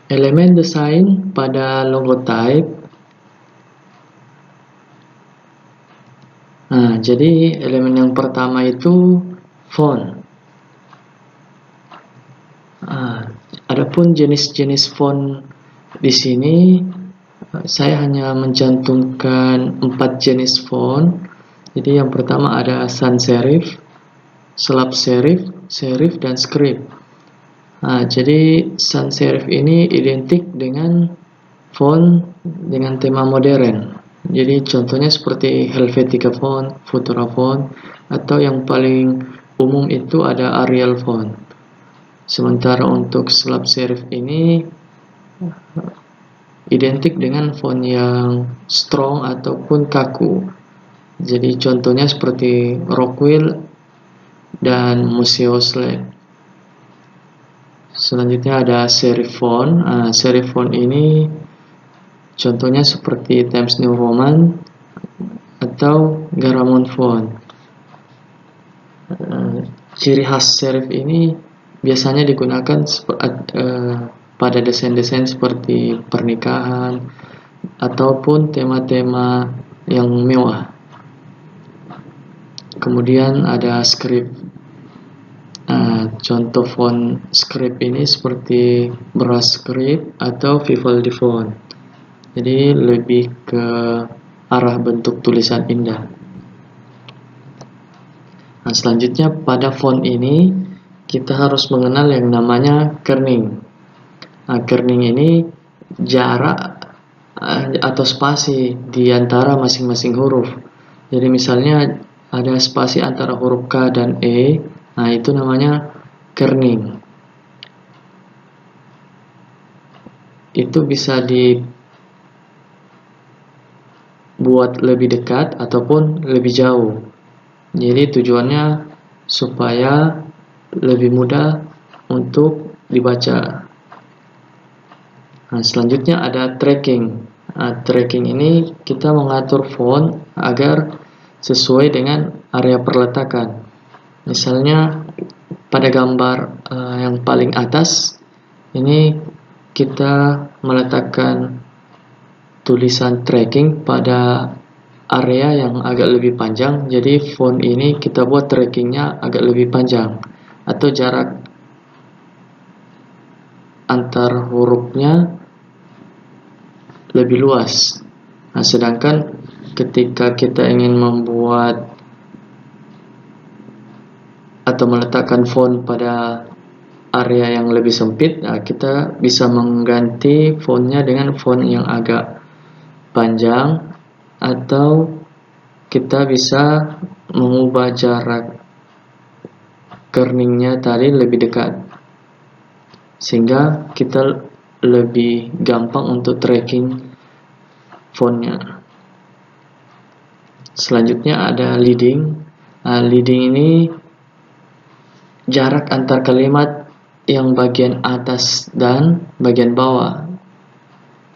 Elemen desain pada logotype. Nah, jadi elemen yang pertama itu font. Adapun jenis-jenis font di sini saya hanya mencantumkan 4 jenis font. Jadi yang pertama ada sans serif, selab serif, serif, dan script. Jadi sans serif ini identik dengan font dengan tema modern. Jadi contohnya seperti Helvetica font, Futura font, atau yang paling umum itu ada Arial font. Sementara untuk selab serif ini identik dengan font yang strong ataupun kaku. Jadi contohnya seperti Rockwell dan Museo Slate. Selanjutnya ada serif font. Serif font ini contohnya seperti Times New Roman atau Garamond font. Ciri khas serif ini biasanya digunakan pada desain-desain seperti pernikahan ataupun tema-tema yang mewah. Kemudian ada script. Contoh font script ini seperti Brass script atau Vivaldi font. Jadi lebih ke arah bentuk tulisan indah. Selanjutnya pada font ini kita harus mengenal yang namanya kerning. Kerning ini jarak atau spasi di antara masing-masing huruf. Jadi misalnya ada spasi antara huruf K dan E, itu namanya kerning. Itu bisa dibuat lebih dekat ataupun lebih jauh. Jadi tujuannya supaya lebih mudah untuk dibaca. Selanjutnya ada tracking. Tracking ini kita mengatur font agar sesuai dengan area perletakan. Misalnya pada gambar yang paling atas ini kita meletakkan tulisan tracking pada area yang agak lebih panjang. Jadi font ini kita buat trackingnya agak lebih panjang atau jarak antar hurufnya lebih luas. Sedangkan ketika kita ingin membuat atau meletakkan font pada area yang lebih sempit, kita bisa mengganti fontnya dengan font yang agak panjang, atau kita bisa mengubah jarak kerningnya tadi lebih dekat, sehingga kita lebih gampang untuk tracking fontnya. Selanjutnya ada leading. Leading ini jarak antar kalimat yang bagian atas dan bagian bawah.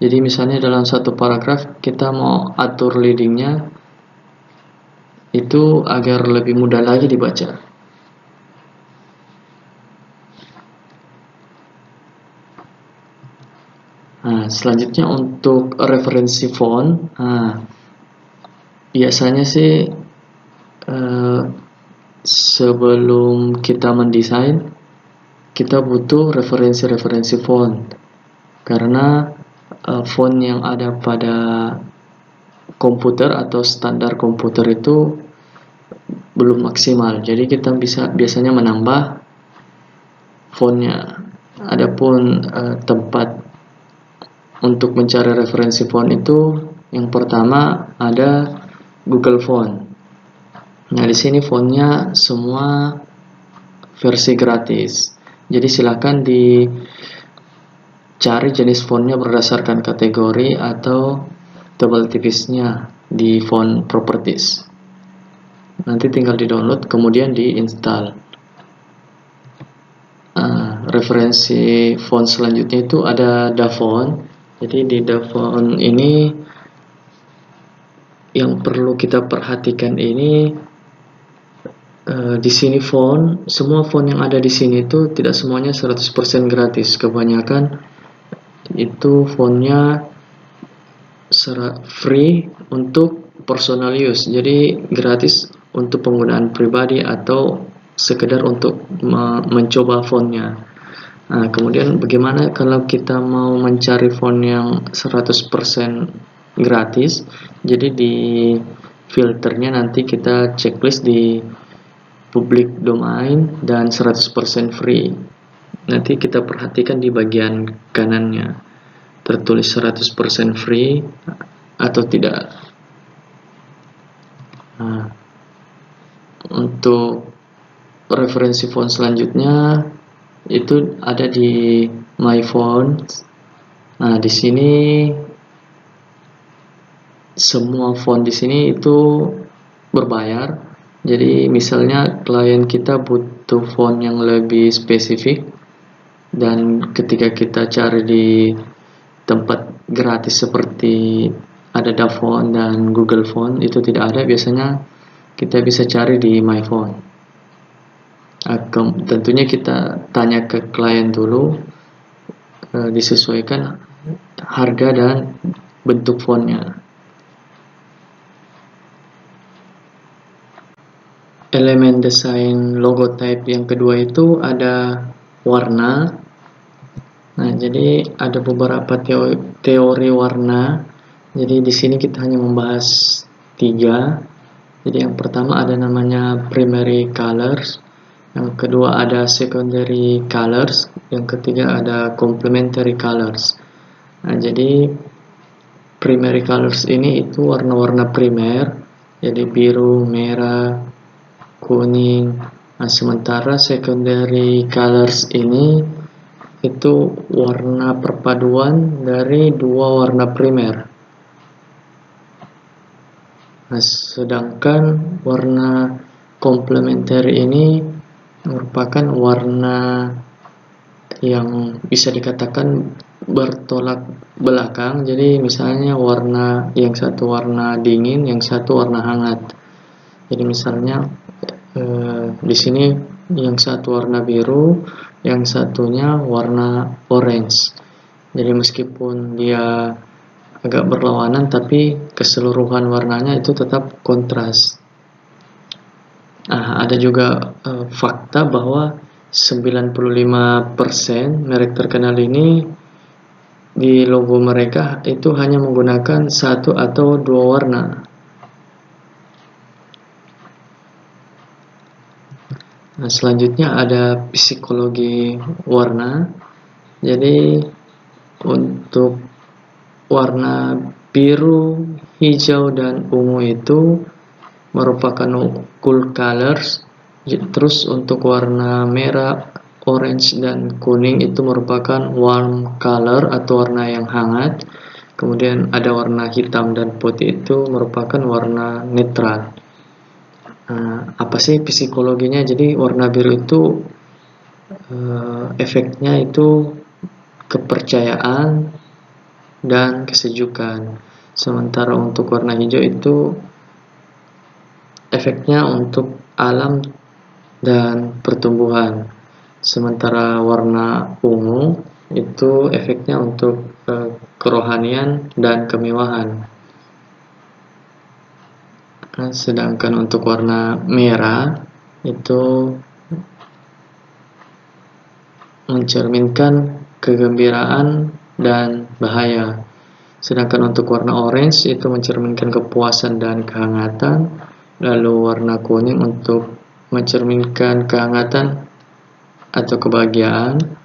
Jadi misalnya dalam satu paragraf kita mau atur leadingnya itu agar lebih mudah lagi dibaca. Selanjutnya untuk referensi font. Biasanya sih sebelum kita mendesain kita butuh referensi font, karena font yang ada pada komputer atau standar komputer itu belum maksimal. Jadi kita biasanya menambah fontnya. Adapun tempat untuk mencari referensi font itu yang pertama ada Google Font. Di sini fontnya semua versi gratis. Jadi silakan dicari jenis fontnya berdasarkan kategori atau tebal tipisnya di font properties. Nanti tinggal di-download kemudian di-install. Referensi font selanjutnya itu ada DaFont. Jadi di DaFont ini yang perlu kita perhatikan ini di sini semua font yang ada di sini itu tidak semuanya 100% gratis. Kebanyakan itu fontnya free untuk personal use, jadi gratis untuk penggunaan pribadi atau sekedar untuk mencoba fontnya. Nah, kemudian bagaimana kalau kita mau mencari font yang 100% gratis? Jadi di filternya nanti kita checklist di public domain dan 100% free. Nanti kita perhatikan di bagian kanannya tertulis 100% free atau tidak. Nah, untuk referensi font selanjutnya itu ada di My Fonts. Nah, di sini semua font di sini itu berbayar. Jadi misalnya klien kita butuh font yang lebih spesifik, dan ketika kita cari di tempat gratis seperti ada Dafont dan Google Font itu tidak ada, biasanya kita bisa cari di My Font. Tentunya kita tanya ke klien dulu, disesuaikan harga dan bentuk fontnya. Elemen desain logo type yang kedua itu ada warna. Nah, jadi ada beberapa teori warna. Jadi di sini kita hanya membahas 3. Jadi yang pertama ada namanya primary colors, yang kedua ada secondary colors, yang ketiga ada complementary colors. Nah, jadi primary colors ini itu warna-warna primer, jadi biru, merah, kuning. Nah, sementara secondary colors ini itu warna perpaduan dari 2 warna primer. Nah, sedangkan warna complementary ini merupakan warna yang bisa dikatakan bertolak belakang. Jadi misalnya yang satu warna dingin, yang satu warna hangat. Jadi misalnya di sini yang satu warna biru, yang satunya warna orange. Jadi meskipun dia agak berlawanan, tapi keseluruhan warnanya itu tetap kontras. Nah, ada juga fakta bahwa 95% merek terkenal ini di logo mereka itu hanya menggunakan 1 atau 2 warna. Nah, selanjutnya ada psikologi warna. Jadi untuk warna biru, hijau, dan ungu itu merupakan cool colors. Terus untuk warna merah, orange, dan kuning itu merupakan warm color atau warna yang hangat. Kemudian ada warna hitam dan putih itu merupakan warna netral. Apa sih psikologinya? Jadi warna biru itu efeknya itu kepercayaan dan kesejukan. Sementara untuk warna hijau itu efeknya untuk alam dan pertumbuhan. Sementara warna ungu itu efeknya untuk kerohanian dan kemewahan. Sedangkan untuk warna merah itu mencerminkan kegembiraan dan bahaya. Sedangkan untuk warna orange itu mencerminkan kepuasan dan kehangatan. Lalu warna kuning untuk mencerminkan kehangatan atau kebahagiaan.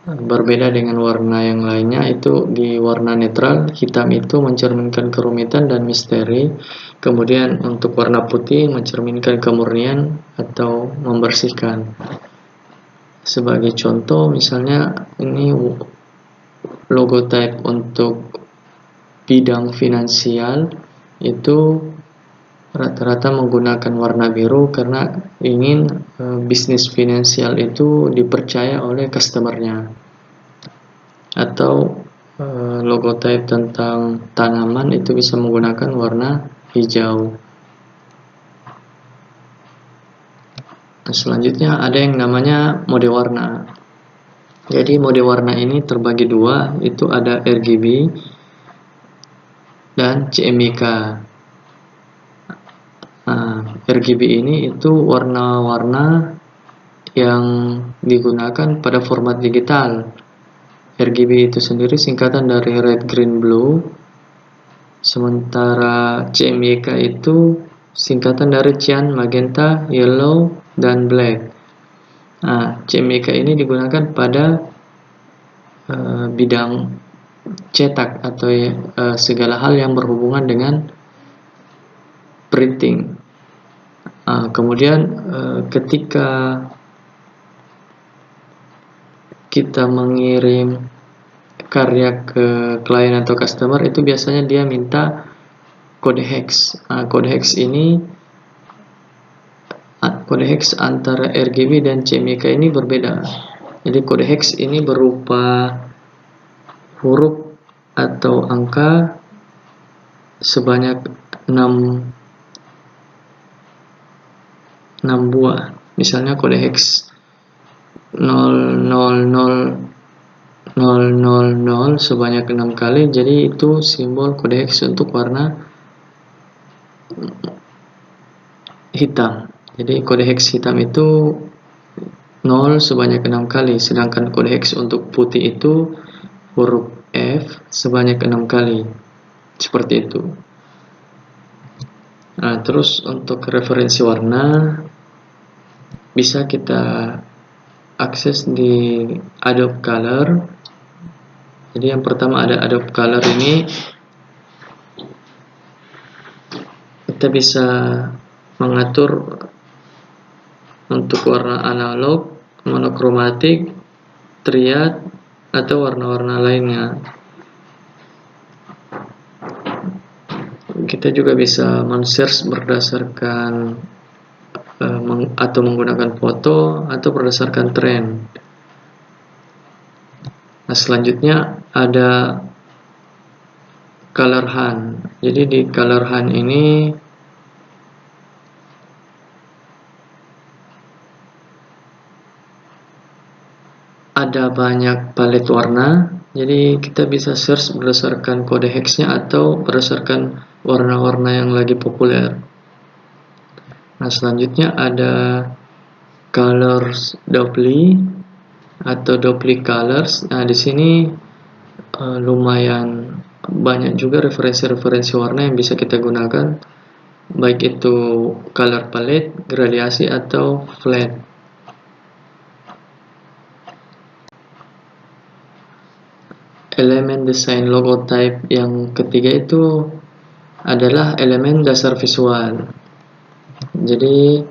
Berbeda dengan warna yang lainnya, itu di warna netral, hitam itu mencerminkan kerumitan dan misteri. Kemudian untuk warna putih mencerminkan kemurnian atau membersihkan. Sebagai contoh, misalnya ini logo type untuk bidang finansial itu rata-rata menggunakan warna biru karena ingin bisnis finansial itu dipercaya oleh customernya. Atau logo type tentang tanaman itu bisa menggunakan warna hijau. Selanjutnya ada yang namanya mode warna. Jadi mode warna ini terbagi dua, itu ada RGB dan CMYK. RGB ini itu warna-warna yang digunakan pada format digital. RGB itu sendiri singkatan dari red, green, blue. Sementara CMYK itu singkatan dari cyan, magenta, yellow, dan black. CMYK ini digunakan pada bidang cetak atau segala hal yang berhubungan dengan printing. Kemudian ketika kita mengirim karya ke klien atau customer, itu biasanya dia minta kode hex. Kode hex ini, kode hex antara RGB dan CMYK ini berbeda. Jadi kode hex ini berupa huruf atau angka sebanyak 6 buah. Misalnya kode hex 00000 sebanyak 6 kali, jadi itu simbol kode hex untuk warna hitam. Jadi kode hex hitam itu 0 sebanyak 6 kali, sedangkan kode hex untuk putih itu huruf F sebanyak 6 kali. Seperti itu. Terus untuk referensi warna bisa kita akses di Adobe Color. Jadi yang pertama ada Adobe Color ini, kita bisa mengatur untuk warna analog, monokromatik, triad, atau warna-warna lainnya. Kita juga bisa men-search berdasarkan atau menggunakan foto atau berdasarkan tren. Selanjutnya ada Color Hunt. Jadi di Color Hunt ini ada banyak palet warna, jadi kita bisa search berdasarkan kode hexnya atau berdasarkan warna-warna yang lagi populer. Selanjutnya ada Colors Doubly atau Doubly Colors. Di sini lumayan banyak juga referensi-referensi warna yang bisa kita gunakan, baik itu color palette, gradiasi, atau flat. Elemen desain logo type yang ketiga itu adalah elemen dasar visual. Jadi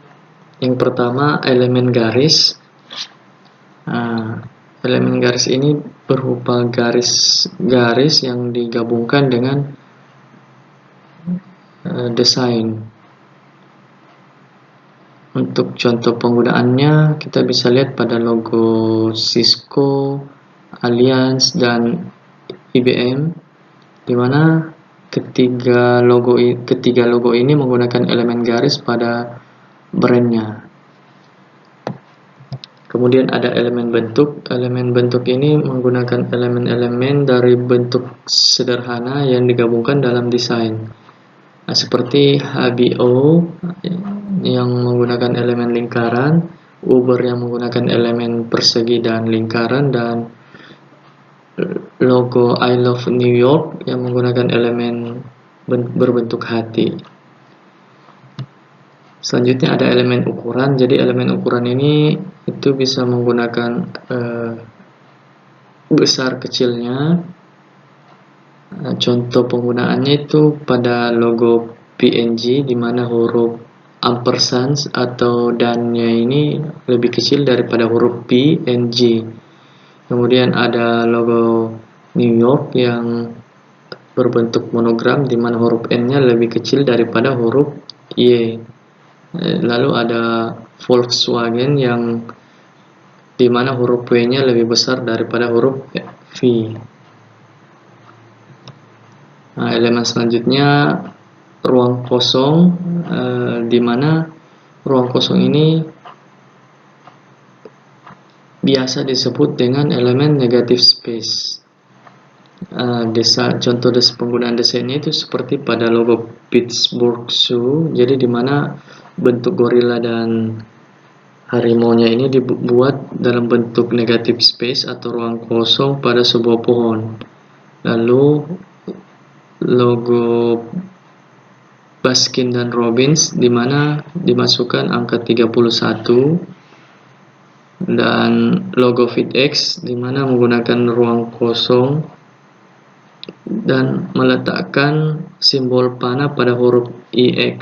yang pertama elemen garis. Elemen garis ini berupa garis-garis yang digabungkan dengan desain. Untuk contoh penggunaannya kita bisa lihat pada logo Cisco, Allianz, dan IBM, di mana ketiga logo ini menggunakan elemen garis pada brandnya. Kemudian ada elemen bentuk. Elemen bentuk ini menggunakan elemen-elemen dari bentuk sederhana yang digabungkan dalam desain. Seperti HBO yang menggunakan elemen lingkaran, Uber yang menggunakan elemen persegi dan lingkaran, dan logo I Love New York yang menggunakan elemen berbentuk hati. Selanjutnya ada elemen ukuran. Jadi elemen ukuran ini itu bisa menggunakan besar kecilnya. Contoh penggunaannya itu pada logo PNG, di mana huruf ampersand atau dan-nya ini lebih kecil daripada huruf P and G. Kemudian ada logo New York yang berbentuk monogram, di mana huruf N-nya lebih kecil daripada huruf Y. Lalu ada Volkswagen yang di mana huruf W-nya lebih besar daripada huruf V. Elemen selanjutnya ruang kosong, di mana ruang kosong ini biasa disebut dengan elemen negatif space. Contoh penggunaan desainnya itu seperti pada logo Pittsburgh Zoo, jadi dimana bentuk gorila dan harimaunya ini dibuat dalam bentuk negatif space atau ruang kosong pada sebuah pohon. Lalu logo Baskin dan Robbins dimana dimasukkan angka 31, dan logo FitX dimana menggunakan ruang kosong dan meletakkan simbol panah pada huruf IX.